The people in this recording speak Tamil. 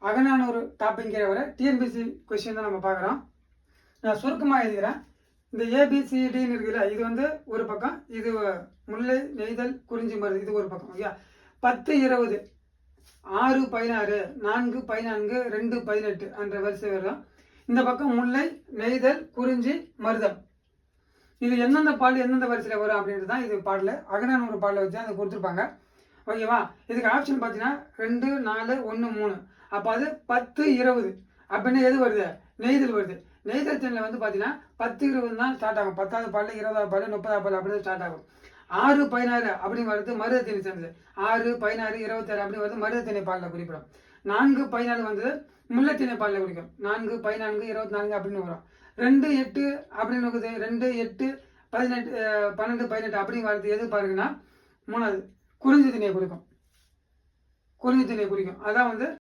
அகநானூறு டாப்பிங்கிற வர டிஎன்பிசி கொஸ்டின் தான் நம்ம பார்க்குறோம். நான் சுருக்கமாக எழுதுகிறேன். இந்த ஏபிசிடின்னு இருக்குல்ல, இது வந்து ஒரு பக்கம், இது முல்லை நெய்தல் குறிஞ்சி மருது, இது ஒரு பக்கம். ஓகே, 10 20 6 16 4 14 2 18 என்ற வரிசை வரும். இந்த பக்கம் முல்லை நெய்தல் குறிஞ்சி மருதம். இது எந்தெந்த பாடல் எந்தெந்த வரிசையில் வரும் அப்படின்றது தான் இது பாடல. அகநானூறு பாடலை வச்சு அதை கொடுத்துருப்பாங்க. ஓகேவா? இதுக்கு ஆப்ஷன் பார்த்தீங்கன்னா 2 4 1 3. அப்போ அது 10 20 அப்படின்னு எது வருது? நெய்தல் வருது. நெய்தல் திணையில் வந்து பார்த்தீங்கன்னா 10 20 தான் ஸ்டார்ட் ஆகும். 10வது பாடல 20வது பாடல 30வது பாடல அப்படி தான் ஸ்டார்ட் ஆகும். 6 16 அப்படின்னு வருது மருத திணை சேர்ந்தது. 6 16 26 அப்படி வருது மருத திணை பாடல குறிப்பிடும். 4 14 வந்தது முல்லைத்திணை பாடல குறிக்கும். 4 14 24 அப்படின்னு வரும். 2 8 அப்படின்னு இருக்குது. 2 8 18 12 18 அப்படின்னு வருது. எது பாருங்கன்னா 3வது குறிஞ்சி திணையை குறிக்கும். குறிஞ்சி திணையை குறிக்கும். அதான் வந்து